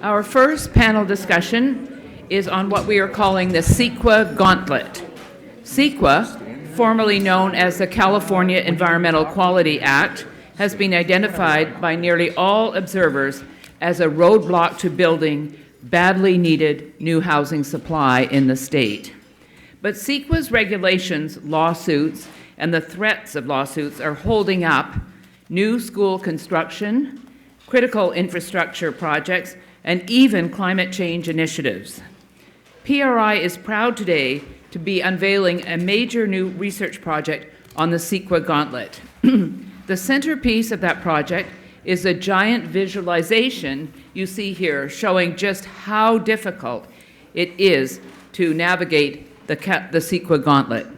Our first panel discussion is on what we are calling the CEQA Gauntlet. CEQA, formerly known as the California Environmental Quality Act, has been identified by nearly all observers as a roadblock to building badly needed new housing supply in the state. But CEQA's regulations, lawsuits, and the threats of lawsuits are holding up new school construction, critical infrastructure projects, and even climate change initiatives. PRI is proud today to be unveiling a major new research project on the CEQA Gauntlet. The centerpiece of that project is a giant visualization you see here showing just how difficult it is to navigate the CEQA Gauntlet.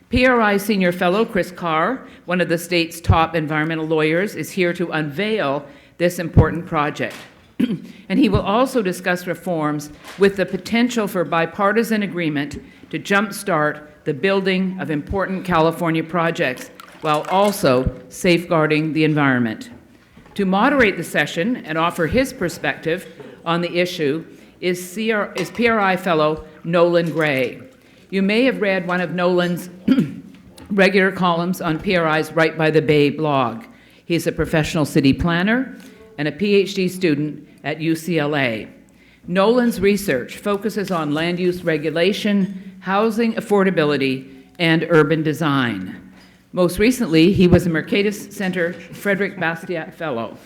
PRI Senior Fellow Chris Carr, one of the state's top environmental lawyers, is here to unveil this important project. And he will also discuss reforms with the potential for bipartisan agreement to jumpstart the building of important California projects while also safeguarding the environment. To moderate the session and offer his perspective on the issue is PRI fellow Nolan Gray. You may have read one of Nolan's regular columns on PRI's Right by the Bay blog. He's a professional city planner and a PhD student at UCLA. Nolan's research focuses on land use regulation, housing affordability, and urban design. Most recently, he was a Mercatus Center Frederick Bastiat Fellow,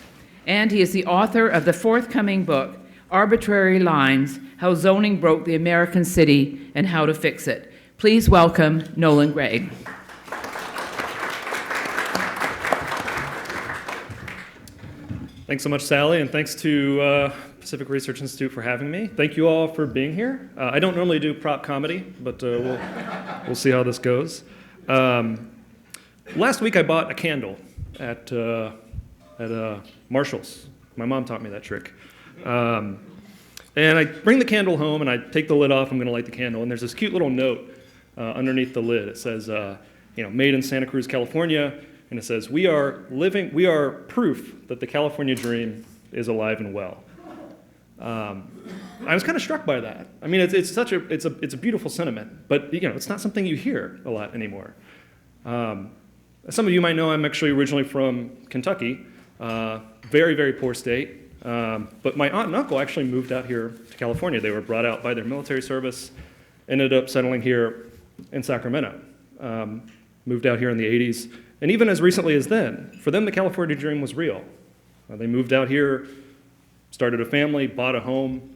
and he is the author of the forthcoming book, Arbitrary Lines, How Zoning Broke the American City and How to Fix It. Please welcome Nolan Gray. Thanks so much, Sally, and thanks to Pacific Research Institute for having me. Thank you all for being here. I don't normally do prop comedy, but we'll see how this goes. Last week I bought a candle at Marshall's. My mom taught me that trick. And I bring the candle home and I take the lid off. I'm going to light the candle, and there's this cute little note underneath the lid. It says, made in Santa Cruz, California. And it says, we are proof that the California dream is alive and well. I was kind of struck by that. I mean, it's a beautiful sentiment, but it's not something you hear a lot anymore. As some of you might know, I'm actually originally from Kentucky, very, very poor state. But my aunt and uncle actually moved out here to California. They were brought out by their military service, ended up settling here in Sacramento. Moved out here in the 80s. And even as recently as then, for them, the California dream was real. They moved out here, started a family, bought a home,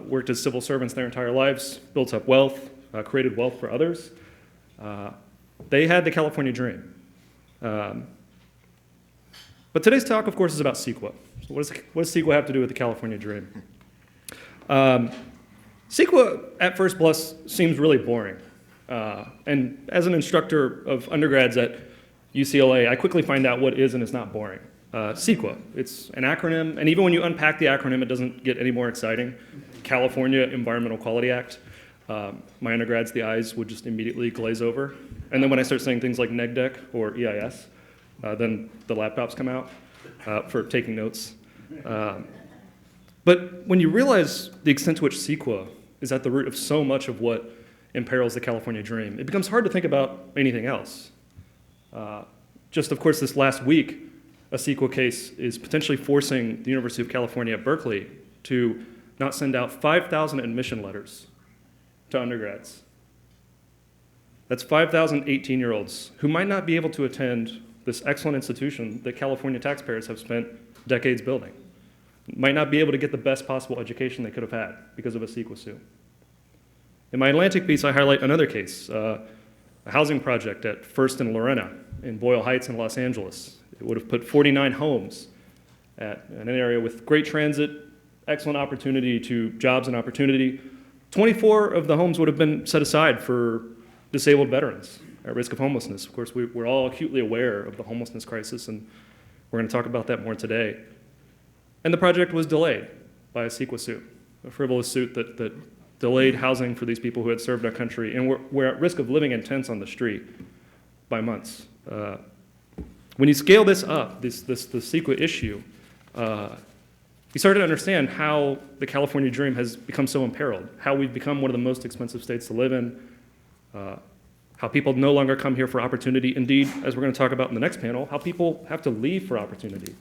worked as civil servants their entire lives, built up wealth, created wealth for others. They had the California dream. But today's talk, of course, is about CEQA. So what does CEQA have to do with the California dream? CEQA, at first blush, seems really boring. And as an instructor of undergrads at UCLA, I quickly find out what is and is not boring. CEQA, it's an acronym, and even when you unpack the acronym, it doesn't get any more exciting. California Environmental Quality Act. My undergrads, the eyes would just immediately glaze over. And then when I start saying things like NEGDEC or EIS, then the laptops come out for taking notes. But when you realize the extent to which CEQA is at the root of so much of what imperils the California dream, it becomes hard to think about anything else. Just, of course, this last week, a CEQA case is potentially forcing the University of California at Berkeley to not send out 5,000 admission letters to undergrads. That's 5,000 18-year-olds who might not be able to attend this excellent institution that California taxpayers have spent decades building. Might not be able to get the best possible education they could have had because of a CEQA suit. In my Atlantic piece, I highlight another case, a housing project at First and Lorena in Boyle Heights in Los Angeles. It would have put 49 homes in an area with great transit, excellent opportunity to jobs and opportunity. 24 of the homes would have been set aside for disabled veterans at risk of homelessness. Of course, we're all acutely aware of the homelessness crisis, and we're going to talk about that more today. And the project was delayed by a CEQA suit, a frivolous suit that delayed housing for these people who had served our country and were at risk of living in tents on the street by months. When you scale this up, the CEQA issue, he started to understand how the California dream has become so imperiled, how we've become one of the most expensive states to live in, how people no longer come here for opportunity. Indeed, as we're going to talk about in the next panel, how people have to leave for opportunity.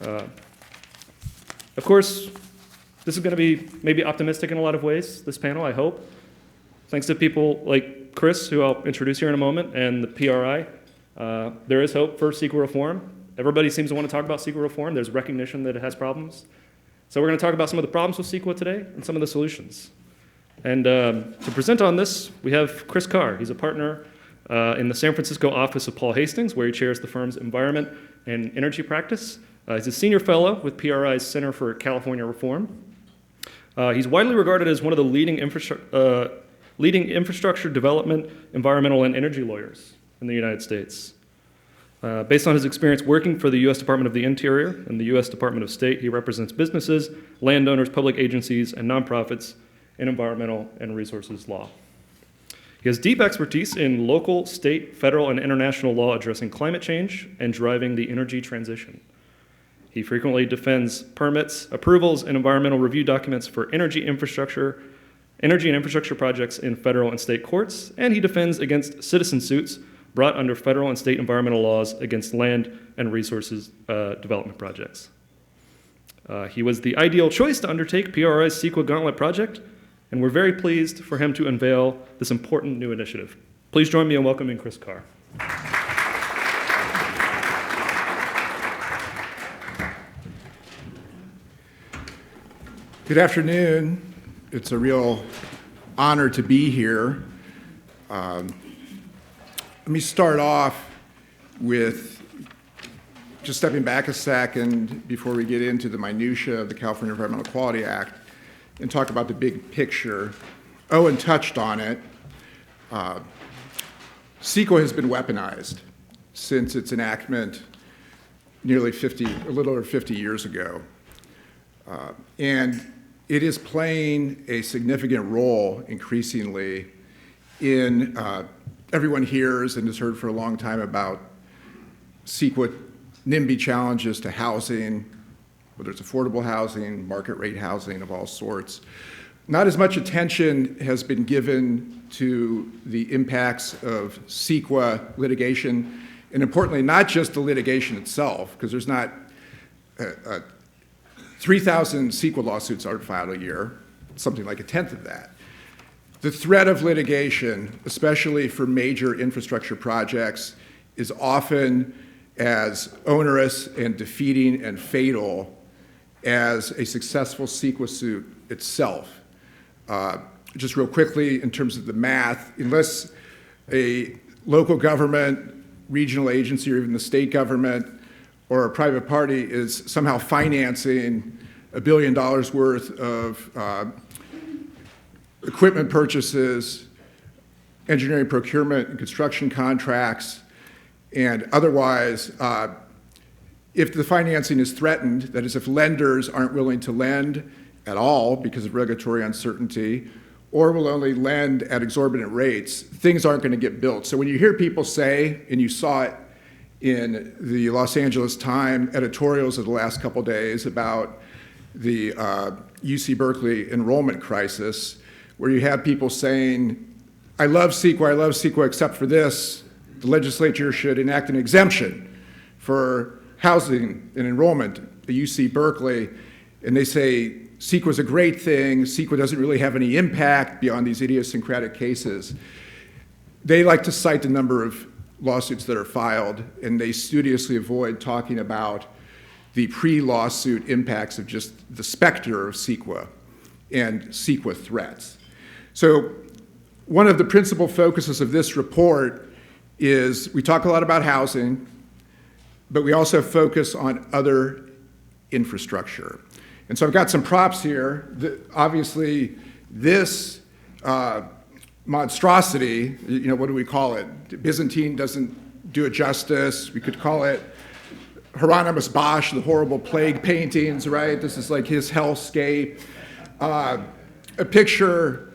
Of course, this is going to be maybe optimistic in a lot of ways, this panel, I hope. Thanks to people like Chris, who I'll introduce here in a moment, and the PRI, there is hope for CEQA reform. Everybody seems to want to talk about CEQA reform. There's recognition that it has problems. So we're going to talk about some of the problems with CEQA today and some of the solutions. And to present on this, we have Chris Carr. He's a partner in the San Francisco office of Paul Hastings, where he chairs the firm's environment and energy practice. He's a senior fellow with PRI's Center for California Reform. He's widely regarded as one of the leading infrastructure development, environmental, and energy lawyers in the United States. Based on his experience working for the U.S. Department of the Interior and the U.S. Department of State, he represents businesses, landowners, public agencies, and nonprofits in environmental and resources law. He has deep expertise in local, state, federal, and international law addressing climate change and driving the energy transition. He frequently defends permits, approvals, and environmental review documents for energy and infrastructure projects in federal and state courts, and he defends against citizen suits brought under federal and state environmental laws against land and resources development projects. He was the ideal choice to undertake PRI's CEQA Gauntlet project, and we're very pleased for him to unveil this important new initiative. Please join me in welcoming Chris Carr. Good afternoon. It's a real honor to be here. Let me start off with just stepping back a second before we get into the minutia of the California Environmental Quality Act and talk about the big picture. Owen touched on it. CEQA has been weaponized since its enactment a little over 50 years ago. And it is playing a significant role increasingly in everyone hears and has heard for a long time about CEQA NIMBY challenges to housing, whether it's affordable housing, market rate housing of all sorts. Not as much attention has been given to the impacts of CEQA litigation, and importantly, not just the litigation itself, because there's not 3,000 CEQA lawsuits are filed a year, something like a tenth of that. The threat of litigation, especially for major infrastructure projects, is often as onerous and defeating and fatal as a successful CEQA suit itself. Just real quickly, in terms of the math, unless a local government, regional agency, or even the state government or a private party is somehow financing $1 billion worth of equipment purchases, engineering procurement and construction contracts, and otherwise, if the financing is threatened, that is, if lenders aren't willing to lend at all because of regulatory uncertainty, or will only lend at exorbitant rates, things aren't going to get built. So when you hear people say, and you saw it in the Los Angeles Times editorials of the last couple days about the UC Berkeley enrollment crisis, where you have people saying, I love CEQA except for this, the legislature should enact an exemption for housing and enrollment at UC Berkeley, and they say CEQA is a great thing, CEQA doesn't really have any impact beyond these idiosyncratic cases. They like to cite the number of lawsuits that are filed, and they studiously avoid talking about the pre-lawsuit impacts of just the specter of CEQA and CEQA threats. So one of the principal focuses of this report is we talk a lot about housing, but we also focus on other infrastructure. And so I've got some props here. Obviously, this monstrosity, what do we call it? Byzantine doesn't do it justice. We could call it Hieronymus Bosch, the horrible plague paintings, right? This is like his hellscape. A picture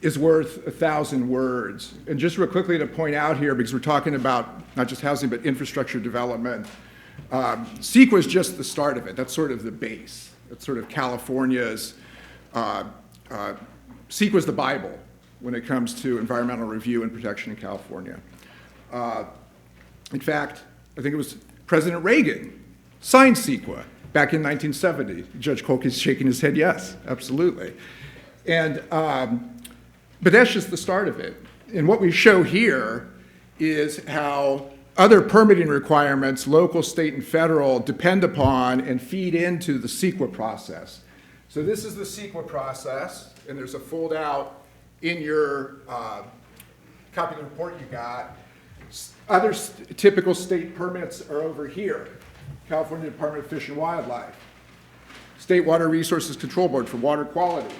is worth 1,000 words. And just real quickly to point out here, because we're talking about not just housing, but infrastructure development, CEQA is just the start of it. That's sort of the base. It's sort of California's, CEQA's the Bible when it comes to environmental review and protection in California. In fact, I think it was President Reagan signed CEQA back in 1970. Judge Kolke's shaking his head, yes, absolutely. And, but that's just the start of it. And what we show here is how other permitting requirements, local, state, and federal, depend upon and feed into the CEQA process. So this is the CEQA process, and there's a fold-out in your copy of the report you got. Other typical state permits are over here. California Department of Fish and Wildlife, State Water Resources Control Board for water quality.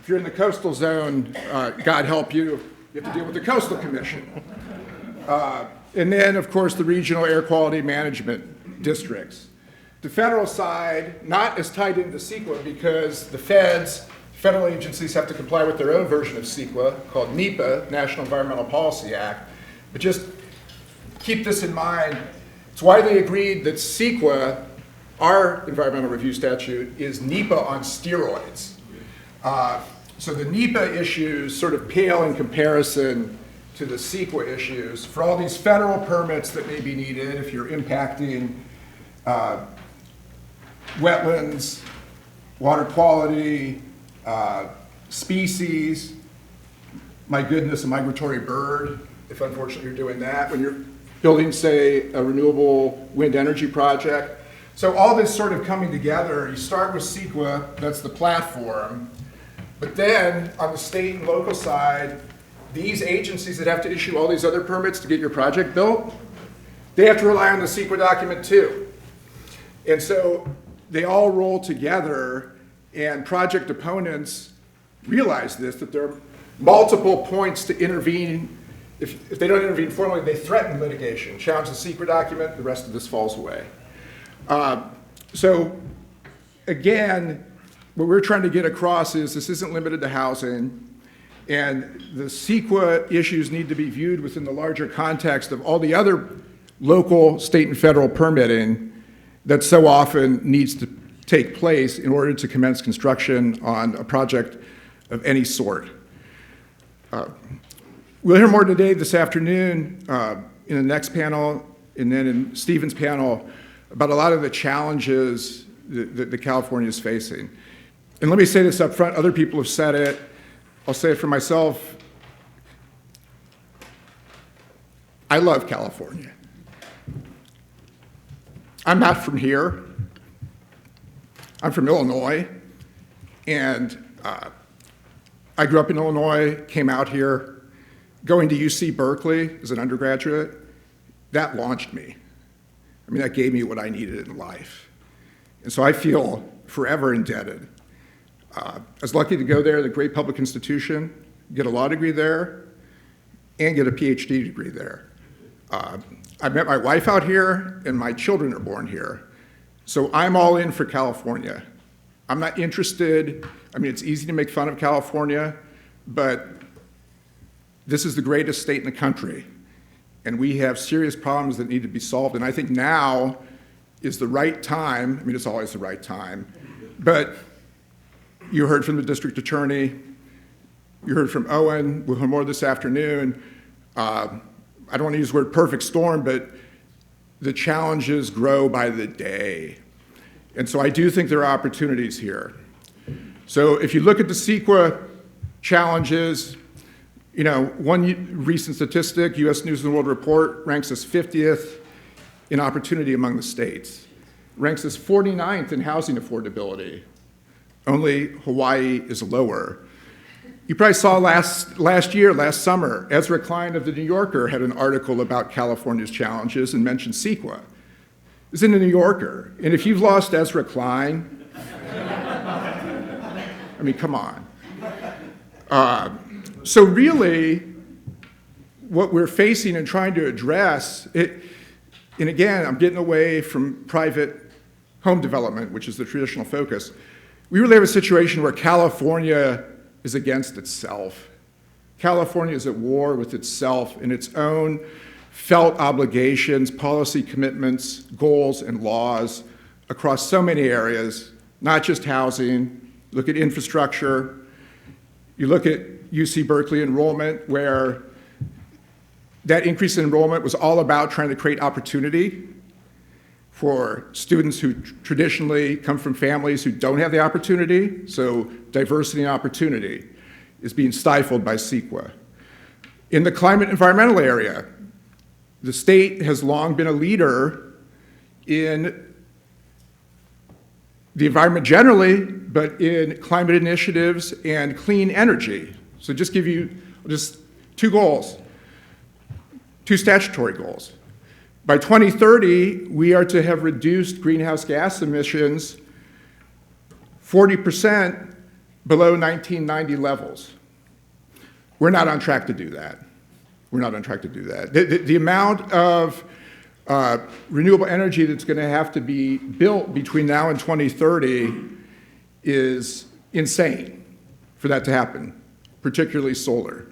If you're in the coastal zone, God help you, you have to deal with the Coastal Commission. And then, of course, the regional air quality management districts. The federal side, not as tied into CEQA because the federal agencies have to comply with their own version of CEQA called NEPA, National Environmental Policy Act. But just keep this in mind. It's widely agreed that CEQA, our environmental review statute, is NEPA on steroids. So the NEPA issues sort of pale in comparison to the CEQA issues. For all these federal permits that may be needed, if you're impacting wetlands, water quality, species, my goodness, a migratory bird, if unfortunately you're doing that, when you're building, say, a renewable wind energy project. So all this sort of coming together, you start with CEQA, that's the platform, but then on the state and local side, these agencies that have to issue all these other permits to get your project built, they have to rely on the CEQA document too. And so they all roll together, and project opponents realize this, that there are multiple points to intervene. If they don't intervene formally, they threaten litigation, challenge the CEQA document, the rest of this falls away. So again, what we're trying to get across is this isn't limited to housing, and the CEQA issues need to be viewed within the larger context of all the other local, state, and federal permitting that so often needs to take place in order to commence construction on a project of any sort. We'll hear more today, this afternoon, in the next panel, and then in Stephen's panel, about a lot of the challenges that California is facing. And let me say this up front, other people have said it, I'll say it for myself. I love California. I'm not from here. I'm from Illinois, and I grew up in Illinois, came out here, going to UC Berkeley as an undergraduate, that launched me. I mean, that gave me what I needed in life. And so I feel forever indebted. I was lucky to go there, the great public institution, get a law degree there, and get a PhD degree there. I met my wife out here, and my children are born here. So I'm all in for California. I'm not interested, I mean, it's easy to make fun of California, but this is the greatest state in the country, and we have serious problems that need to be solved, and I think now is the right time, I mean, it's always the right time, but you heard from the district attorney, you heard from Owen, we'll hear more this afternoon. I don't want to use the word perfect storm, but the challenges grow by the day. And so I do think there are opportunities here. So if you look at the CEQA challenges, you know, one recent statistic, US News and World Report ranks us 50th in opportunity among the states, ranks us 49th in housing affordability. Only Hawaii is lower. You probably saw last summer, Ezra Klein of The New Yorker had an article about California's challenges and mentioned CEQA. It's in The New Yorker. And if you've lost Ezra Klein, I mean, come on. So really, what we're facing and trying to address, and again, I'm getting away from private home development, which is the traditional focus. We really have a situation where California is against itself. California is at war with itself and its own felt obligations, policy commitments, goals, and laws across so many areas, not just housing. Look at infrastructure. You look at UC Berkeley enrollment, where that increase in enrollment was all about trying to create opportunity for students who traditionally come from families who don't have the opportunity. So diversity and opportunity is being stifled by CEQA. In the climate environmental area, the state has long been a leader in the environment generally, but in climate initiatives and clean energy. So just give you just two goals, two statutory goals. By 2030, we are to have reduced greenhouse gas emissions 40% below 1990 levels. We're not on track to do that. We're not on track to do that. The amount of renewable energy that's going to have to be built between now and 2030 is insane for that to happen, particularly solar.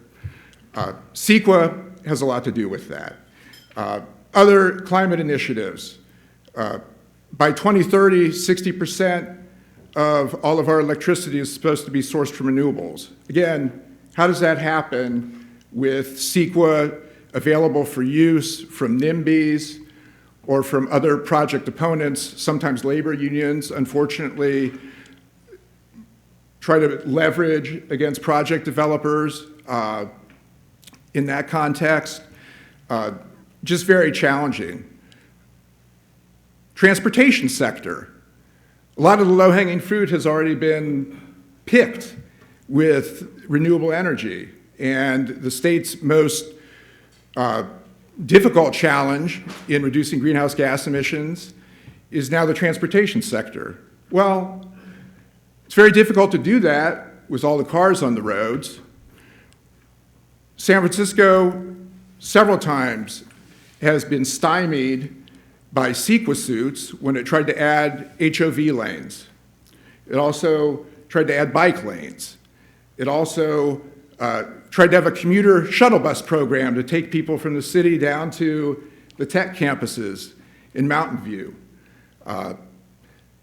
CEQA has a lot to do with that. Other climate initiatives. By 2030, 60% of all of our electricity is supposed to be sourced from renewables. Again, how does that happen with CEQA available for use from NIMBYs or from other project opponents, sometimes labor unions, unfortunately, try to leverage against project developers in that context? Just very challenging. Transportation sector. A lot of the low-hanging fruit has already been picked with renewable energy, and the state's most difficult challenge in reducing greenhouse gas emissions is now the transportation sector. Well, it's very difficult to do that with all the cars on the roads. San Francisco, several times, has been stymied by CEQA suits when it tried to add HOV lanes. It also tried to add bike lanes. It also tried to have a commuter shuttle bus program to take people from the city down to the tech campuses in Mountain View. The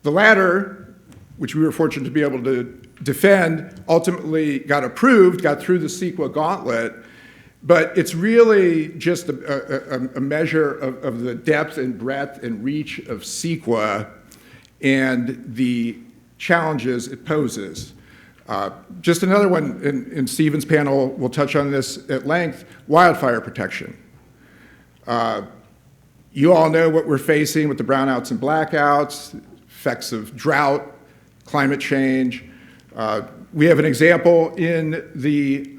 latter, which we were fortunate to be able to defend, ultimately got approved, got through the CEQA Gauntlet, but it's really just a measure of the depth and breadth and reach of CEQA and the challenges it poses. Just another one, in Stephen's panel, we'll touch on this at length, wildfire protection. You all know what we're facing with the brownouts and blackouts, effects of drought, climate change. We have an example in the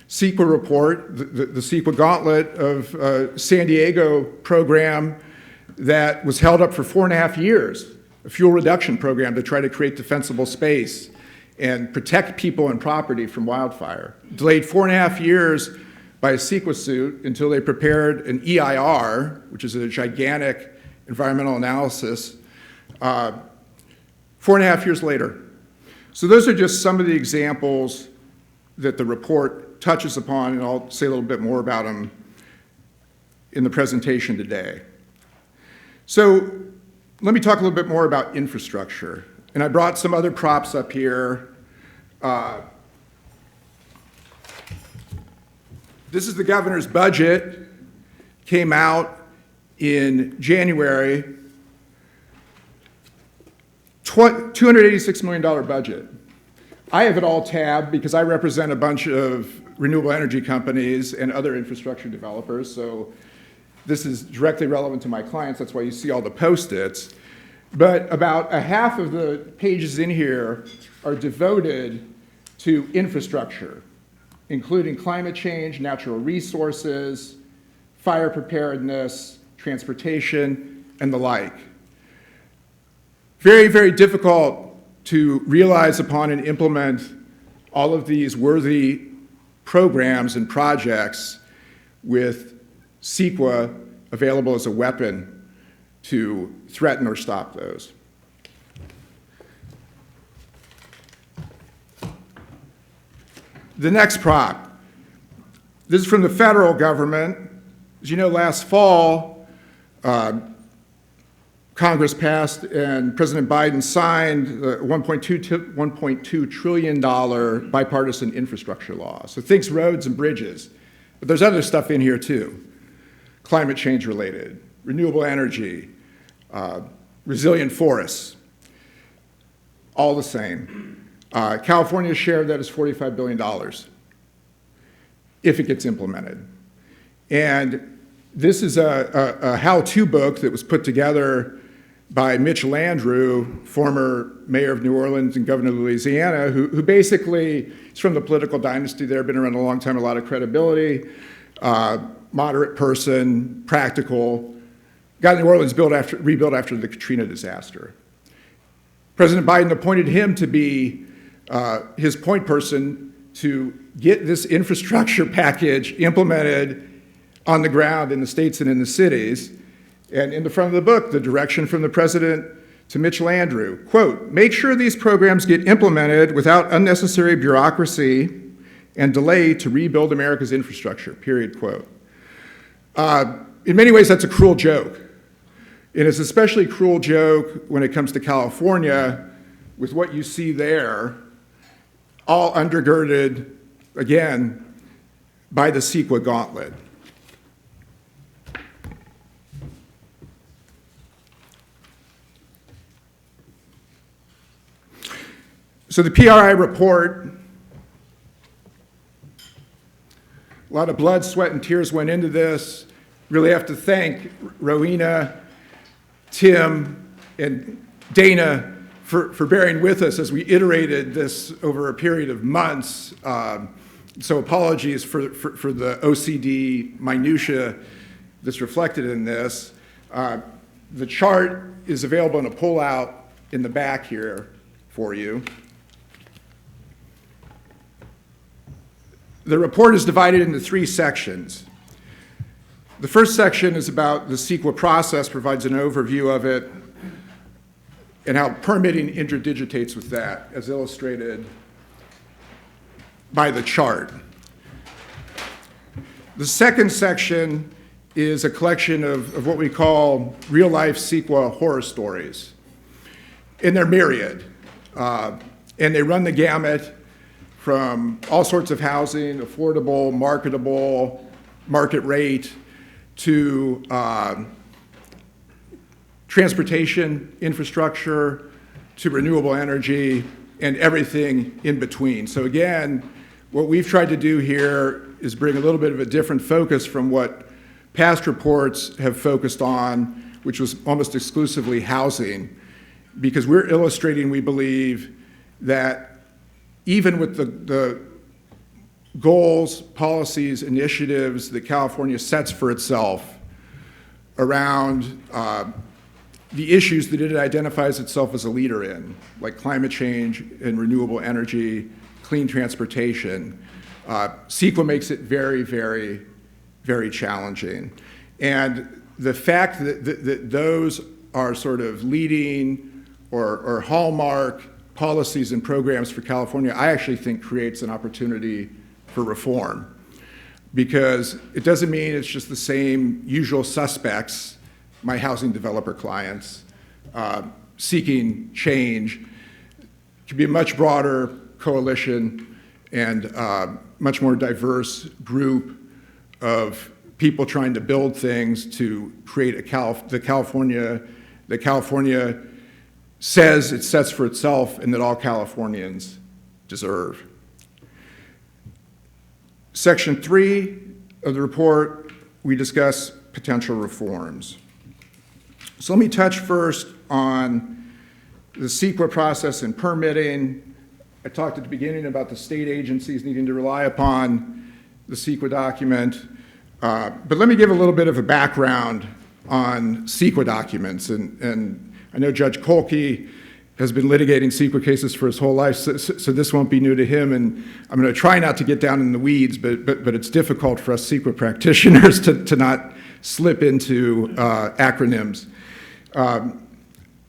CEQA report, the CEQA Gauntlet of San Diego program that was held up for 4.5 years, a fuel reduction program to try to create defensible space and protect people and property from wildfire. Delayed 4.5 years by a CEQA suit until they prepared an EIR, which is a gigantic environmental analysis, 4.5 years later. So those are just some of the examples that the report touches upon, and I'll say a little bit more about them in the presentation today. So let me talk a little bit more about infrastructure. And I brought some other props up here. This is the governor's budget, came out in January, $286 million budget. I have it all tabbed because I represent a bunch of renewable energy companies and other infrastructure developers, so this is directly relevant to my clients. That's why you see all the Post-its. But about a half of the pages in here are devoted to infrastructure, including climate change, natural resources, fire preparedness, transportation, and the like. Very, very difficult to realize upon and implement all of these worthy programs and projects with CEQA available as a weapon to threaten or stop those. The next prop. This is from the federal government. As you know, last fall, Congress passed and President Biden signed the $1.2 trillion bipartisan infrastructure law. So think roads and bridges, but there's other stuff in here too. Climate change related, renewable energy, resilient forests, all the same. California's share of that is $45 billion if it gets implemented. And this is a how-to book that was put together by Mitch Landrieu, former mayor of New Orleans and governor of Louisiana, who basically is from the political dynasty there, been around a long time, a lot of credibility, moderate person, practical, got New Orleans rebuilt after the Katrina disaster. President Biden appointed him to be his point person to get this infrastructure package implemented on the ground in the states and in the cities. And in the front of the book, the direction from the president to Mitch Landrieu, quote, make sure these programs get implemented without unnecessary bureaucracy and delay to rebuild America's infrastructure, period, quote. In many ways, that's a cruel joke. And it's especially a cruel joke when it comes to California with what you see there, all undergirded, again, by the CEQA Gauntlet. So the PRI report, a lot of blood, sweat, and tears went into this. Really have to thank Rowena, Tim, and Dana for bearing with us as we iterated this over a period of months. So apologies for the OCD minutia that's reflected in this. The chart is available in a pullout in the back here for you. The report is divided into 3 sections. The first section is about the CEQA process, provides an overview of it, and how permitting interdigitates with that, as illustrated by the chart. The second section is a collection of what we call real-life CEQA horror stories. And they're myriad, and they run the gamut from all sorts of housing, affordable, marketable, market rate, to transportation infrastructure, to renewable energy, and everything in between. So again, what we've tried to do here is bring a little bit of a different focus from what past reports have focused on, which was almost exclusively housing, because we're illustrating, we believe, that even with the goals, policies, initiatives that California sets for itself around the issues that it identifies itself as a leader in, like climate change and renewable energy, clean transportation, CEQA makes it very, very, very challenging. And the fact that those are sort of leading or hallmark policies and programs for California, I actually think creates an opportunity for reform, because it doesn't mean it's just the same usual suspects, my housing developer clients, seeking change. It could be a much broader coalition and much more diverse group of people trying to build things to create the California says it sets for itself and that all Californians deserve. Section 3 of the report, we discuss potential reforms. So let me touch first on the CEQA process and permitting. I talked at the beginning about the state agencies needing to rely upon the CEQA document. But let me give a little bit of a background on CEQA documents. And I know Judge Kolke has been litigating CEQA cases for his whole life, so this won't be new to him. And I'm going to try not to get down in the weeds, but it's difficult for us CEQA practitioners to not slip into acronyms.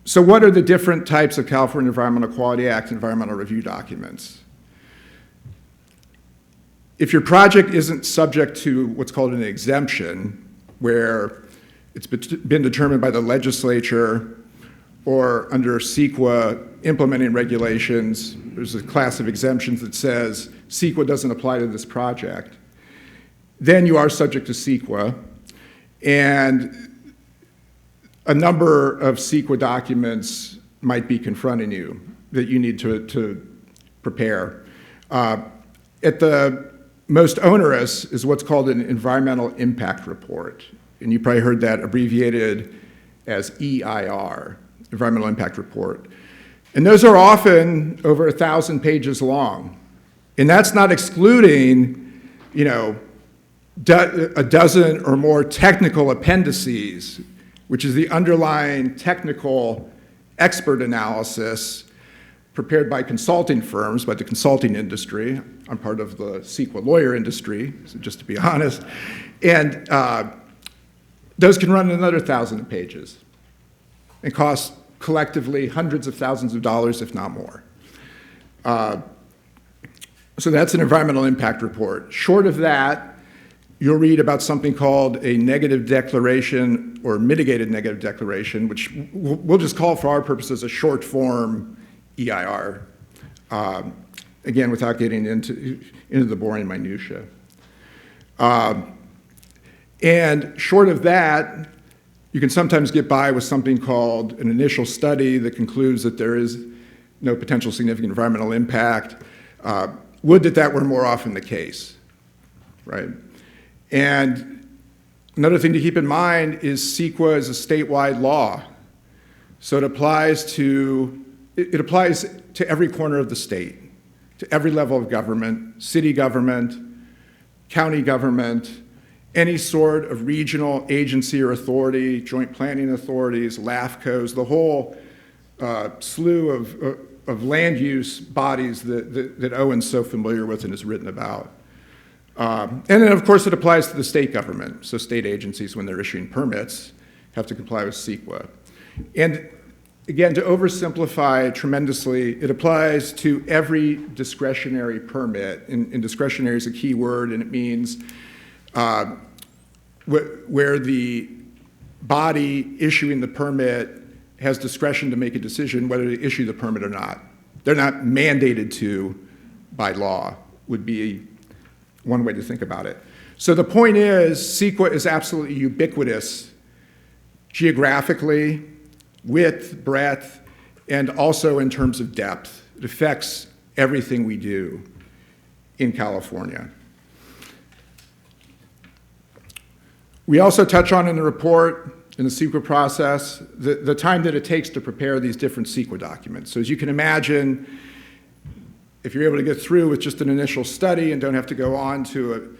So what are the different types of California Environmental Quality Act environmental review documents? If your project isn't subject to what's called an exemption, where it's been determined by the legislature or under CEQA implementing regulations, there's a class of exemptions that says CEQA doesn't apply to this project, then you are subject to CEQA. And a number of CEQA documents might be confronting you that you need to prepare. At the most onerous is what's called an environmental impact report. And you probably heard that abbreviated as EIR, Environmental Impact Report. And those are often over 1,000 pages long. And that's not excluding, a dozen or more technical appendices, which is the underlying technical expert analysis prepared by consulting firms, by the consulting industry. I'm part of the CEQA lawyer industry, so just to be honest. And those can run another 1,000 pages and cost collectively hundreds of thousands of dollars, if not more. So that's an environmental impact report. Short of that, you'll read about something called a negative declaration or mitigated negative declaration, which we'll just call for our purposes a short form EIR, again, without getting into the boring minutia. And short of that, you can sometimes get by with something called an initial study that concludes that there is no potential significant environmental impact. Would that were more often the case, right? And another thing to keep in mind is CEQA is a statewide law. So it applies to every corner of the state, to every level of government, city government, county government, any sort of regional agency or authority, joint planning authorities, LAFCOs, the whole slew of land use bodies that Owen's so familiar with and has written about. And then, of course, it applies to the state government. So state agencies, when they're issuing permits, have to comply with CEQA. And again, to oversimplify tremendously, it applies to every discretionary permit. And discretionary is a key word, and it means where the body issuing the permit has discretion to make a decision whether to issue the permit or not. They're not mandated to by law, would be one way to think about it. So the point is, CEQA is absolutely ubiquitous geographically, width, breadth, and also in terms of depth. It affects everything we do in California. We also touch on in the report, in the CEQA process, the time that it takes to prepare these different CEQA documents. So as you can imagine, if you're able to get through with just an initial study and don't have to go on to an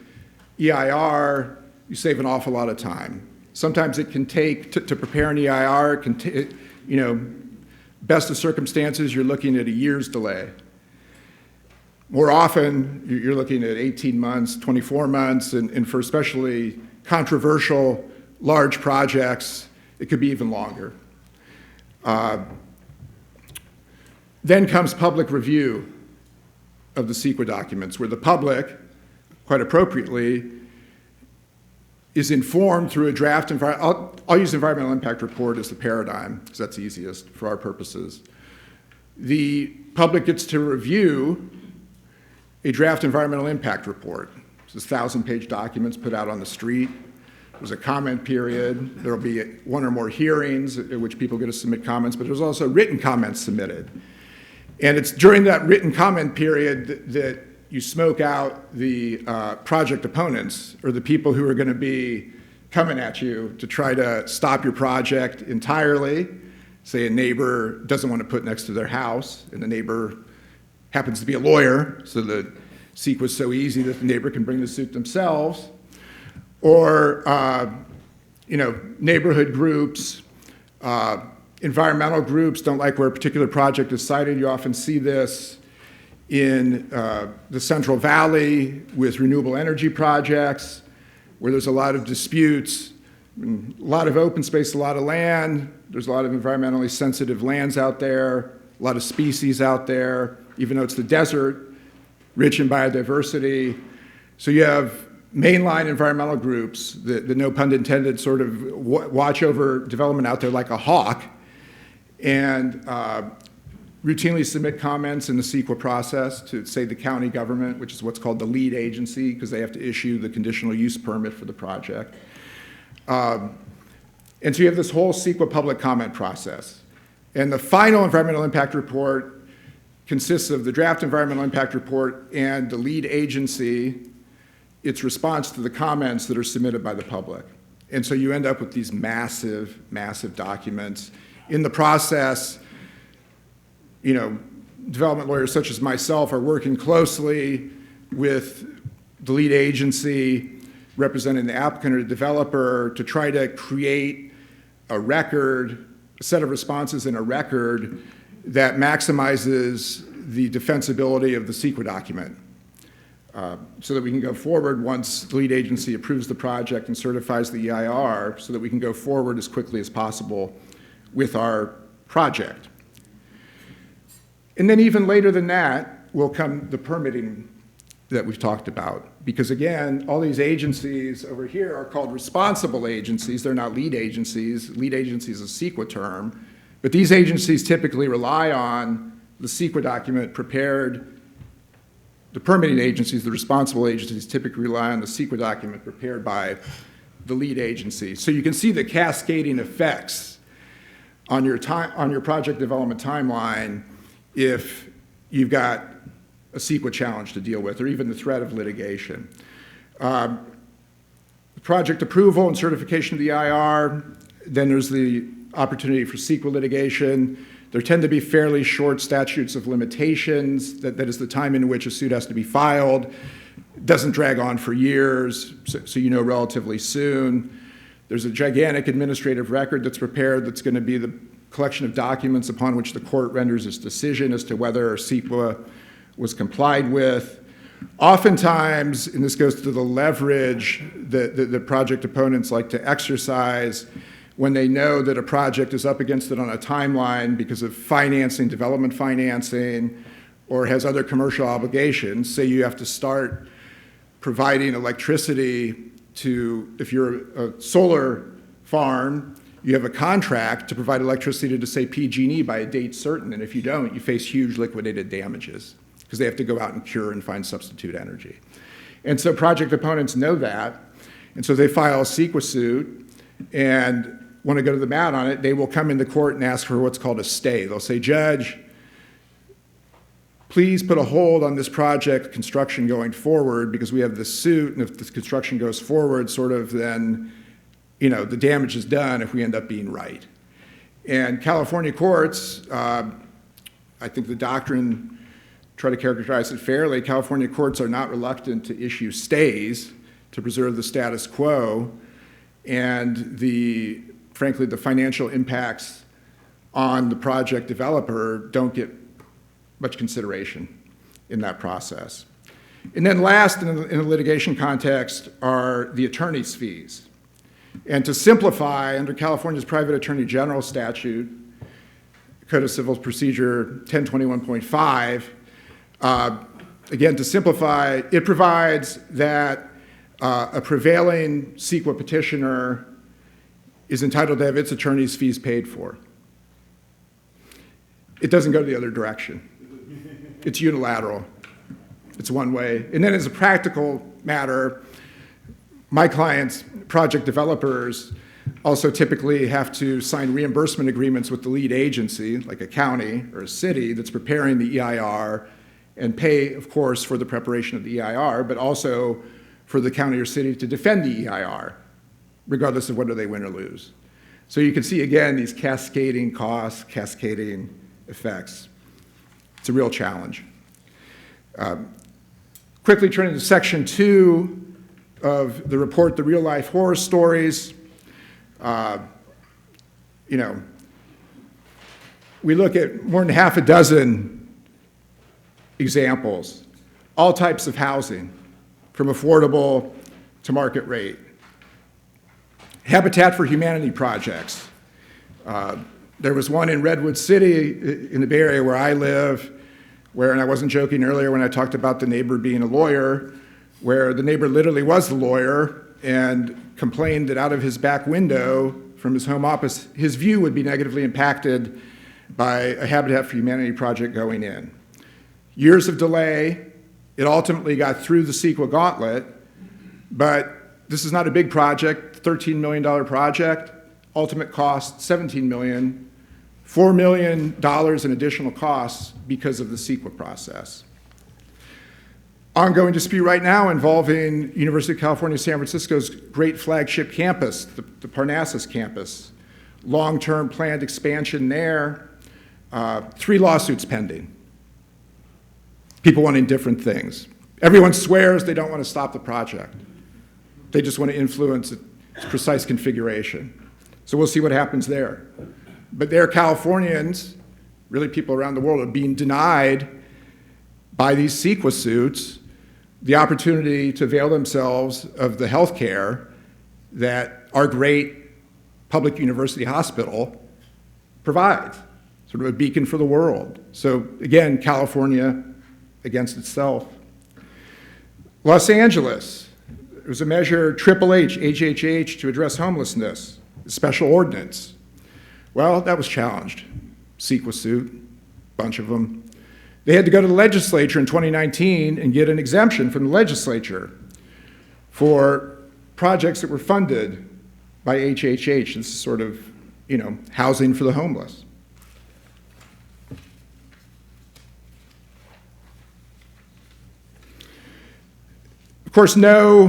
EIR, you save an awful lot of time. Sometimes it can take, to prepare an EIR, it can best of circumstances, you're looking at a year's delay. More often, you're looking at 18 months, 24 months, and for especially controversial large projects, it could be even longer. Then comes public review of the CEQA documents, where the public, quite appropriately, is informed through a draft I'll use environmental impact report as the paradigm, because that's easiest for our purposes. The public gets to review a draft environmental impact report. This is 1,000-page documents put out on the street. There's a comment period. There'll be one or more hearings at which people get to submit comments, but there's also written comments submitted. And it's during that written comment period that you smoke out the project opponents, or the people who are going to be coming at you to try to stop your project entirely. Say a neighbor doesn't want to put next to their house, and the neighbor happens to be a lawyer, so the CEQA is so easy that the neighbor can bring the suit themselves. Or neighborhood groups, environmental groups don't like where a particular project is cited. You often see this in the Central Valley with renewable energy projects, where there's a lot of disputes, a lot of open space, a lot of land. There's a lot of environmentally sensitive lands out there, a lot of species out there, even though it's the desert, rich in biodiversity. So you have mainline environmental groups that no pun intended, sort of watch over development out there like a hawk. and routinely submit comments in the CEQA process to, say, the county government, which is what's called the lead agency, because they have to issue the conditional use permit for the project. And so you have this whole CEQA public comment process. And the final environmental impact report consists of the draft environmental impact report and the lead agency, its response to the comments that are submitted by the public. And so you end up with these massive, massive documents. In the process, you know, development lawyers such as myself are working closely with the lead agency representing the applicant or the developer to try to create a record, a set of responses in a record that maximizes the defensibility of the CEQA document, so that we can go forward once the lead agency approves the project and certifies the EIR, so that we can go forward as quickly as possible with our project. And then even later than that will come the permitting that we've talked about. Because again, all these agencies over here are called responsible agencies. They're not lead agencies. Lead agency is a CEQA term. But these agencies typically rely on the CEQA document prepared. The permitting agencies, the responsible agencies, typically rely on the CEQA document prepared by the lead agency. So you can see the cascading effects on your project development timeline if you've got a CEQA challenge to deal with, or even the threat of litigation. Project approval and certification of the EIR, then there's the opportunity for CEQA litigation. There tend to be fairly short statutes of limitations, that is the time in which a suit has to be filed. It doesn't drag on for years, so you know relatively soon. There's a gigantic administrative record that's prepared that's going to be the collection of documents upon which the court renders its decision as to whether CEQA was complied with. Oftentimes, and this goes to the leverage that the project opponents like to exercise when they know that a project is up against it on a timeline because of financing, development financing, or has other commercial obligations. Say you have to start providing electricity to, if you're a solar farm, you have a contract to provide electricity to, say, PG&E by a date certain, and if you don't, you face huge liquidated damages because they have to go out and cure and find substitute energy. And so project opponents know that, and so they file a CEQA suit and want to go to the mat on it. They will come into court and ask for what's called a stay. They'll say, Judge, please put a hold on this project construction going forward because we have this suit, and if this construction goes forward, sort of then, you know, the damage is done if we end up being right. And California courts, I think the doctrine, try to characterize it fairly, California courts are not reluctant to issue stays to preserve the status quo, and frankly, the financial impacts on the project developer don't get much consideration in that process. And then last, in the litigation context, are the attorney's fees. And to simplify, under California's private attorney general statute, Code of Civil Procedure 1021.5, again, to simplify, it provides that a prevailing CEQA petitioner is entitled to have its attorney's fees paid for. It doesn't go the other direction. It's unilateral. It's one way. And then as a practical matter, my clients, project developers, also typically have to sign reimbursement agreements with the lead agency, like a county or a city that's preparing the EIR, and pay, of course, for the preparation of the EIR, but also for the county or city to defend the EIR, regardless of whether they win or lose. So you can see, again, these cascading costs, cascading effects. It's a real challenge. Quickly turning to Section 2 of the report, The Real Life Horror Stories. You know, we look at more than half a dozen examples, all types of housing, from affordable to market rate. Habitat for Humanity projects. There was one in Redwood City in the Bay Area where I live, where, and I wasn't joking earlier when I talked about the neighbor being a lawyer, where the neighbor literally was the lawyer and complained that out of his back window from his home office, his view would be negatively impacted by a Habitat for Humanity project going in. Years of delay. It ultimately got through the CEQA Gauntlet, but this is not a big project, $13 million project. Ultimate cost, $17 million. $4 million in additional costs because of the CEQA process. Ongoing dispute right now involving University of California, San Francisco's great flagship campus, the Parnassus campus. Long-term planned expansion there. 3 lawsuits pending. People wanting different things. Everyone swears they don't want to stop the project. They just want to influence its precise configuration. So we'll see what happens there. But there, Californians, really people around the world, are being denied by these CEQA suits the opportunity to avail themselves of the health care that our great public university hospital provides, sort of a beacon for the world. So again, California against itself. Los Angeles, there was a measure, HHH, to address homelessness, a special ordinance. Well, that was challenged. CEQA suit, bunch of them. They had to go to the legislature in 2019 and get an exemption from the legislature for projects that were funded by HHH. This is sort of, housing for the homeless. Of course, no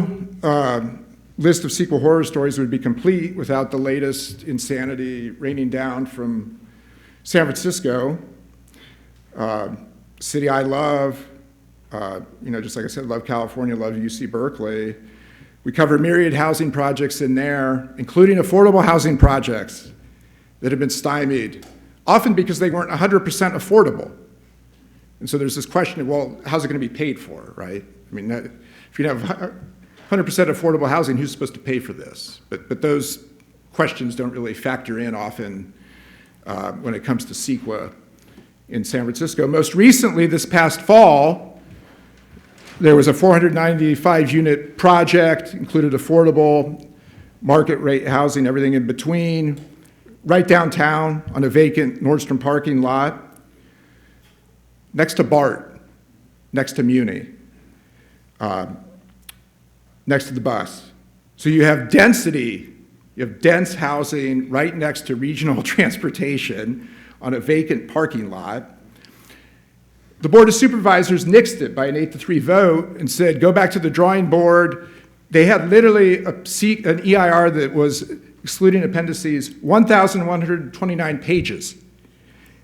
list of CEQA horror stories would be complete without the latest insanity raining down from San Francisco, city I love. Just like I said, love California, love UC Berkeley. We cover myriad housing projects in there, including affordable housing projects that have been stymied, often because they weren't 100% affordable. And so there's this question of, well, how's it going to be paid for, right? I mean, if you have 100% affordable housing, who's supposed to pay for this? But those questions don't really factor in often when it comes to CEQA in San Francisco. Most recently, this past fall, there was a 495-unit project, included affordable, market rate housing, everything in between, right downtown on a vacant Nordstrom parking lot, next to BART, next to Muni, next to the bus. So you have density, you have dense housing right next to regional transportation on a vacant parking lot. The Board of Supervisors nixed it by an 8-3 vote and said, go back to the drawing board. They had literally an EIR that was, excluding appendices, 1,129 pages.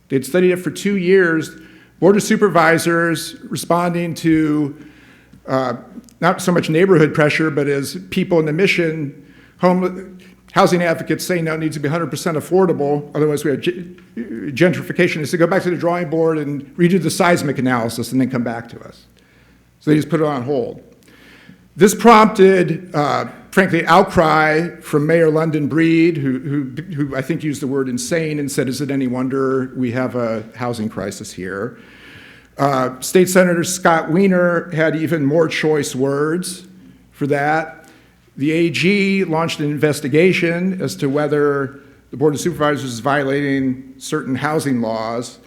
They'd studied it for 2 years. Board of Supervisors responding to not so much neighborhood pressure, but as people in the mission, housing advocates saying no, it needs to be 100% affordable, otherwise we have gentrification. They said go back to the drawing board and redo the seismic analysis and then come back to us. So they just put it on hold. This prompted, frankly, outcry from Mayor London Breed, who I think used the word insane and said, is it any wonder we have a housing crisis here? State Senator Scott Wiener had even more choice words for that. The AG launched an investigation as to whether the Board of Supervisors is violating certain housing laws,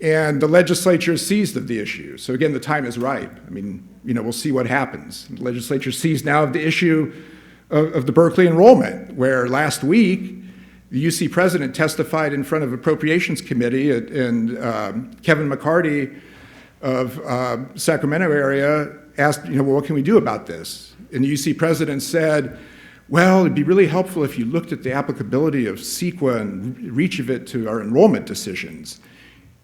and the legislature is seized of the issue. So again, the time is ripe. I mean, we'll see what happens. The legislature is seized now of the issue of the Berkeley enrollment, where last week, the UC president testified in front of Appropriations Committee, and Kevin McCarty of Sacramento area asked, well, what can we do about this? And the UC president said, well, it'd be really helpful if you looked at the applicability of CEQA and reach of it to our enrollment decisions.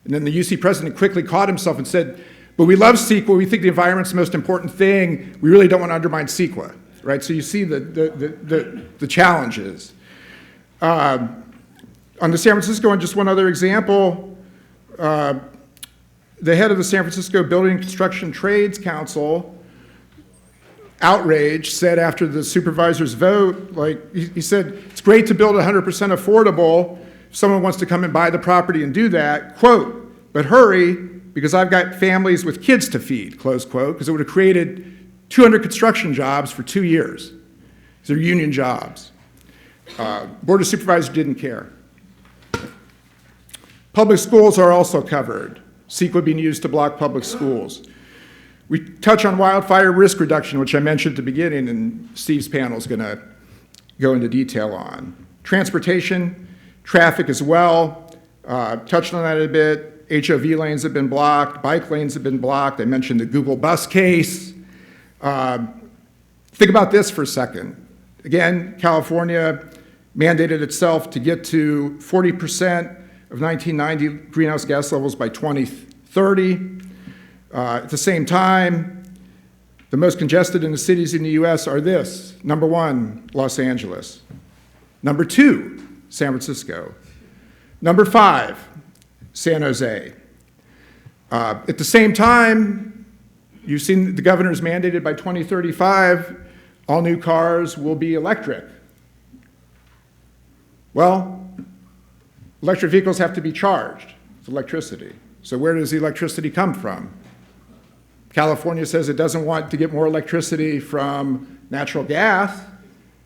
And then the UC president quickly caught himself and said, but we love CEQA, we think the environment's the most important thing, we really don't want to undermine CEQA, right? So you see the challenges. On the San Francisco one, just one other example, the head of the San Francisco Building and Construction Trades Council, outraged, said after the supervisor's vote, he said, it's great to build 100% affordable. If someone wants to come and buy the property and do that, quote, but hurry, because I've got families with kids to feed, close quote, because it would have created 200 construction jobs for 2 years. These are union jobs. Board of Supervisors didn't care. Public schools are also covered. CEQA being used to block public schools. We touch on wildfire risk reduction, which I mentioned at the beginning, and Steve's panel is going to go into detail on. Transportation, traffic as well. Touched on that a bit. HOV lanes have been blocked. Bike lanes have been blocked. I mentioned the Google bus case. Think about this for a second. Again, California mandated itself to get to 40% of 1990 greenhouse gas levels by 2030. At the same time, the most congested in the cities in the US are this. Number 1, Los Angeles. Number 2, San Francisco. Number 5, San Jose. At the same time, you've seen the governor's mandated by 2035, all new cars will be electric. Well, electric vehicles have to be charged with electricity. So where does the electricity come from? California says it doesn't want to get more electricity from natural gas.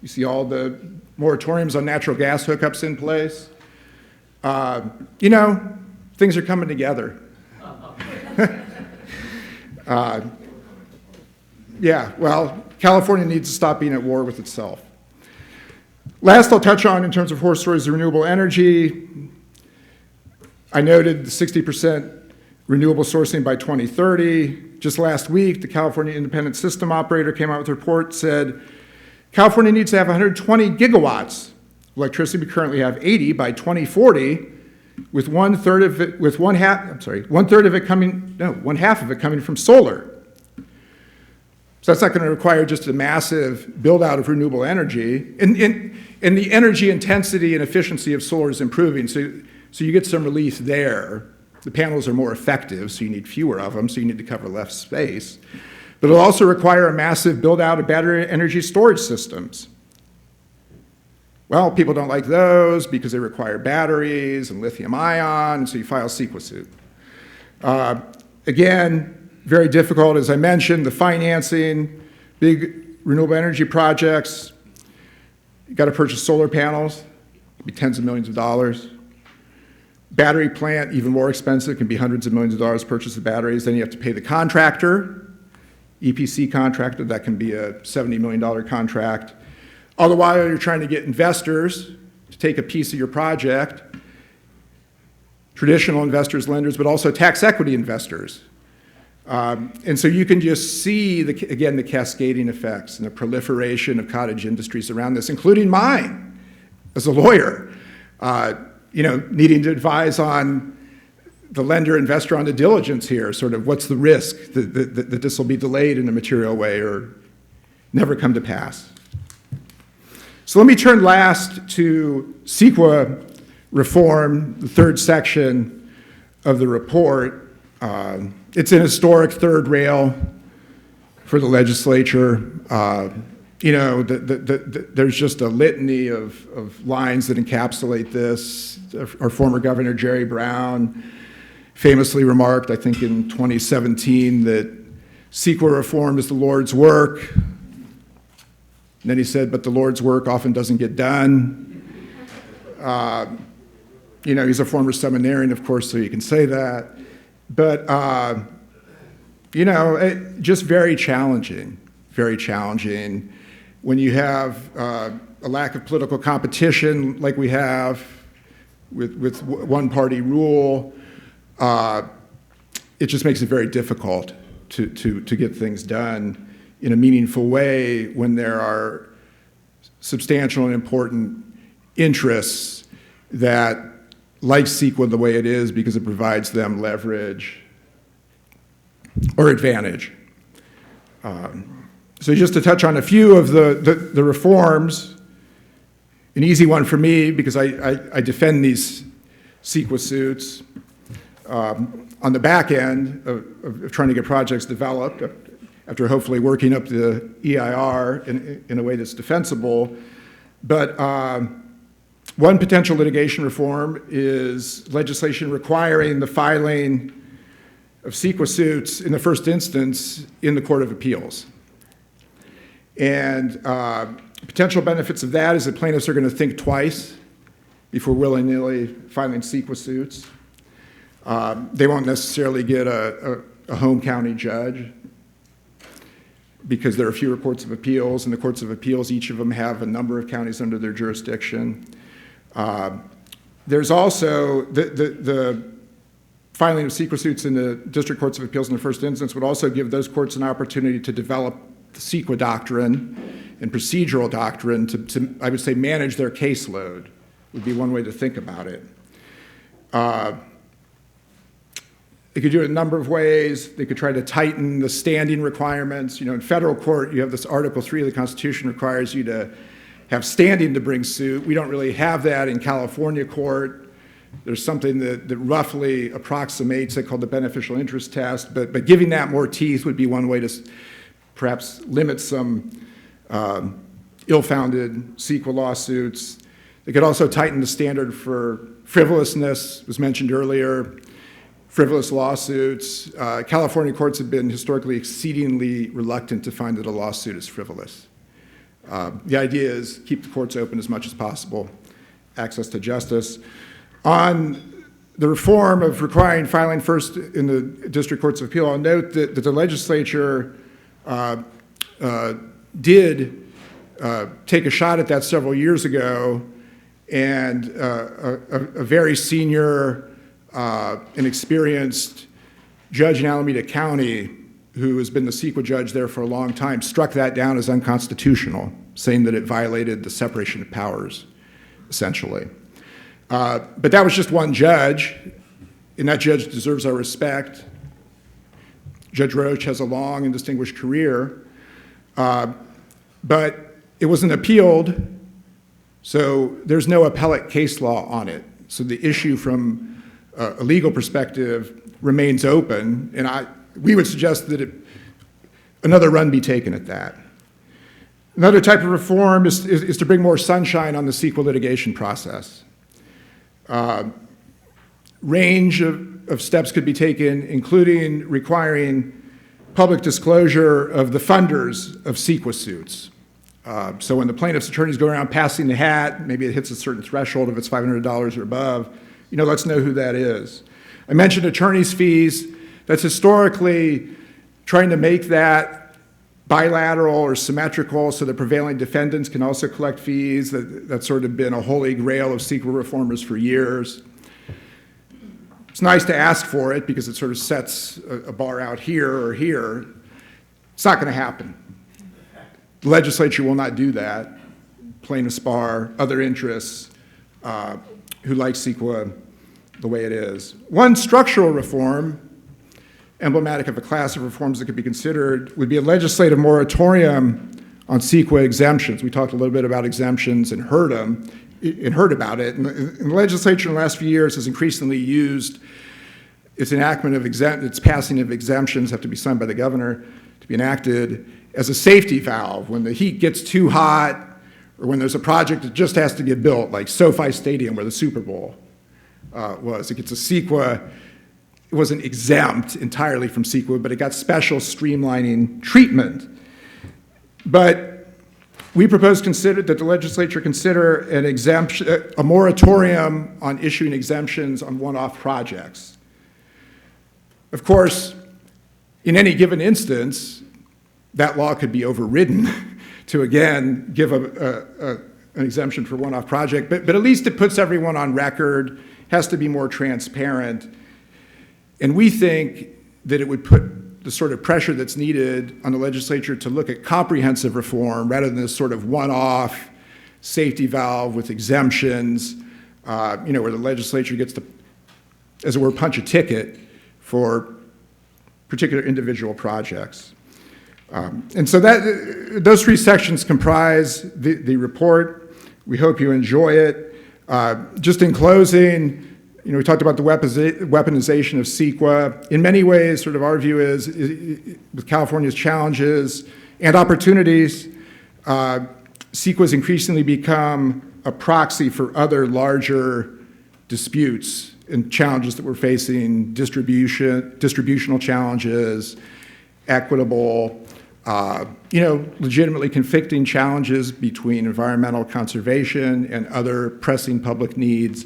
You see all the moratoriums on natural gas hookups in place. You know, things are coming together. Yeah, well, California needs to stop being at war with itself. Last I'll touch on in terms of horse stories, renewable energy. I noted the 60% renewable sourcing by 2030. Just last week, the California Independent System Operator came out with a report, said California needs to have 120 gigawatts of electricity. We currently have 80 by 2040, with one half of it coming from solar. So that's not going to require just a massive build out of renewable energy. And the energy intensity and efficiency of solar is improving, so you get some relief there. The panels are more effective, so you need fewer of them, so you need to cover less space. But it'll also require a massive build out of battery energy storage systems. Well, people don't like those because they require batteries and lithium ion, so you file a CEQA suit. Again, very difficult, as I mentioned, the financing, big renewable energy projects. You got to purchase solar panels, it'll be tens of millions of dollars. Battery plant, even more expensive, can be hundreds of millions of dollars to purchase the batteries. Then you have to pay the contractor, EPC contractor, that can be a $70 million contract. All the while you're trying to get investors to take a piece of your project, traditional investors, lenders, but also tax equity investors. And so you can just see, again, the cascading effects and the proliferation of cottage industries around this, including mine as a lawyer, needing to advise on the lender investor on the diligence here, sort of what's the risk that this will be delayed in a material way or never come to pass. So let me turn last to CEQA reform, the third section of the report. It's an historic third rail for the legislature. There's just a litany of lines that encapsulate this. Our former governor, Jerry Brown, famously remarked, I think in 2017, that CEQA reform is the Lord's work. And then he said, but the Lord's work often doesn't get done. He's a former seminarian, of course, so you can say that. But, just very challenging when you have a lack of political competition like we have with one-party rule. It just makes it very difficult to get things done in a meaningful way when there are substantial and important interests that like CEQA the way it is because it provides them leverage or advantage. So just to touch on a few of the reforms, an easy one for me because I defend these CEQA suits on the back end of trying to get projects developed after hopefully working up the EIR in a way that's defensible. But one potential litigation reform is legislation requiring the filing of CEQA suits in the first instance in the Court of Appeals. And potential benefits of that is that plaintiffs are going to think twice before willy-nilly filing CEQA suits. They won't necessarily get a home county judge because there are fewer courts of appeals, and the courts of appeals, each of them have a number of counties under their jurisdiction. There's also the filing of CEQA suits in the district courts of appeals in the first instance would also give those courts an opportunity to develop the CEQA doctrine and procedural doctrine to I would say, manage their caseload would be one way to think about it. They could do it a number of ways. They could try to tighten the standing requirements. You know, in federal court, you have this Article 3 of the Constitution requires you to have standing to bring suit. We don't really have that in California court. There's something that roughly approximates it called the beneficial interest test, but giving that more teeth would be one way to perhaps limit some ill-founded CEQA lawsuits. They could also tighten the standard for frivolousness, was mentioned earlier. Frivolous lawsuits. California courts have been historically exceedingly reluctant to find that a lawsuit is frivolous. The idea is keep the courts open as much as possible, access to justice. On the reform of requiring filing first in the district courts of appeal, I'll note that the legislature did take a shot at that several years ago, and a very senior and experienced judge in Alameda County, who has been the CEQA judge there for a long time, struck that down as unconstitutional, saying that it violated the separation of powers, essentially. But that was just one judge, and that judge deserves our respect. Judge Roach has a long and distinguished career, but it wasn't appealed, so there's no appellate case law on it. So the issue from a legal perspective remains open, and we would suggest that another run be taken at that. Another type of reform is to bring more sunshine on the CEQA litigation process. Range of steps could be taken, including requiring public disclosure of the funders of CEQA suits. So when the plaintiff's attorneys go around passing the hat, maybe it hits a certain threshold if it's $500 or above, let's know who that is. I mentioned attorney's fees. That's historically trying to make that bilateral or symmetrical so the prevailing defendants can also collect fees. That's sort of been a holy grail of CEQA reformers for years. It's nice to ask for it because it sort of sets a bar out here or here. It's not going to happen. The legislature will not do that. Plaintiffs bar, other interests, who like CEQA the way it is. One structural reform, emblematic of a class of reforms that could be considered, would be a legislative moratorium on CEQA exemptions. We talked a little bit about exemptions and heard about it. And the legislature in the last few years has increasingly used its enactment of its passing of exemptions have to be signed by the governor to be enacted as a safety valve when the heat gets too hot, or when there's a project that just has to get built, like SoFi Stadium where the Super Bowl was. It gets a CEQA. It wasn't exempt entirely from CEQA, but it got special streamlining treatment. But we propose that the legislature consider an exemption, a moratorium on issuing exemptions on one-off projects. Of course, in any given instance, that law could be overridden to again give an exemption for one-off project, but at least it puts everyone on record, has to be more transparent, and we think that it would put the sort of pressure that's needed on the legislature to look at comprehensive reform rather than this sort of one-off safety valve with exemptions, where the legislature gets to, as it were, punch a ticket for particular individual projects. And so those three sections comprise the report. We hope you enjoy it. Just in closing, we talked about the weaponization of CEQA. In many ways, sort of our view is with California's challenges and opportunities, CEQA has increasingly become a proxy for other larger disputes and challenges that we're facing, distributional challenges, equitable, legitimately conflicting challenges between environmental conservation and other pressing public needs.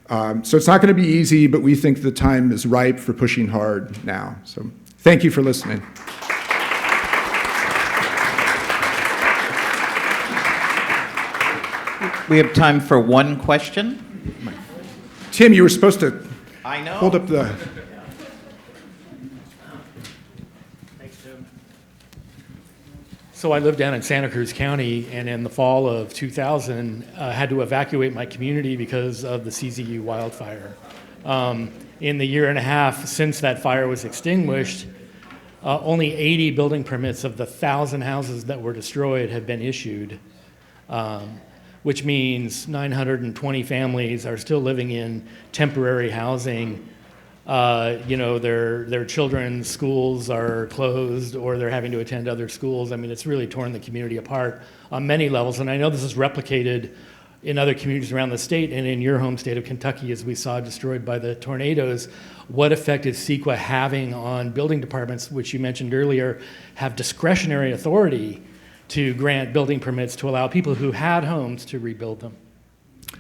So it's not going to be easy, but we think the time is ripe for pushing hard now. So thank you for listening. We have time for one question. Tim, you were supposed to I know. hold up the... Thanks, Tim. So I live down in Santa Cruz County, and in the fall of 2000, had to evacuate my community because of the CZU wildfire. In the year and a half since that fire was extinguished, only 80 building permits of the 1,000 houses that were destroyed have been issued, which means 920 families are still living in temporary housing. Their children's schools are closed, or they're having to attend other schools. I mean, it's really torn the community apart on many levels. And I know this is replicated in other communities around the state and in your home state of Kentucky, as we saw destroyed by the tornadoes. What effect is CEQA having on building departments, which you mentioned earlier, have discretionary authority to grant building permits to allow people who had homes to rebuild them?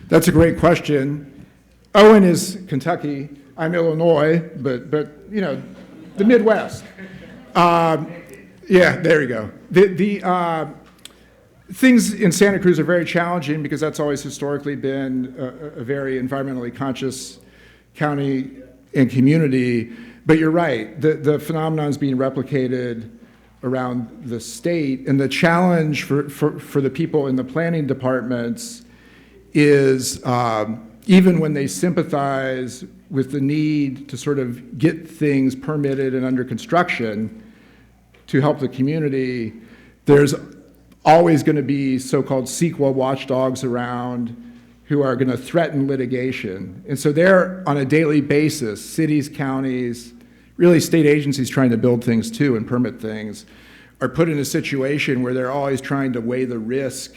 That's a great question. Owen is Kentucky. I'm Illinois, but the Midwest. Yeah, there you go. The things in Santa Cruz are very challenging because that's always historically been a very environmentally conscious county and community. But you're right, the phenomenon is being replicated around the state, and the challenge for the people in the planning departments is even when they sympathize with the need to sort of get things permitted and under construction to help the community, there's always going to be so-called CEQA watchdogs around who are going to threaten litigation. And so they're on a daily basis, cities, counties, really state agencies trying to build things too and permit things, are put in a situation where they're always trying to weigh the risk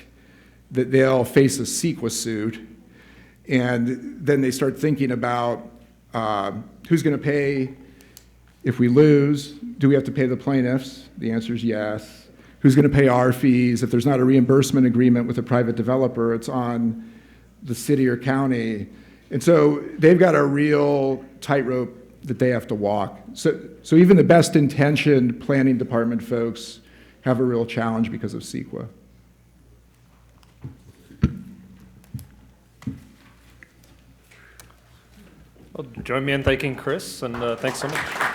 that they'll face a CEQA suit. And then they start thinking about who's going to pay if we lose. Do we have to pay the plaintiffs? The answer is yes. Who's going to pay our fees? If there's not a reimbursement agreement with a private developer, it's on the city or county. And so they've got a real tightrope that they have to walk. So even the best intentioned planning department folks have a real challenge because of CEQA. Well, join me in thanking Chris, and thanks so much.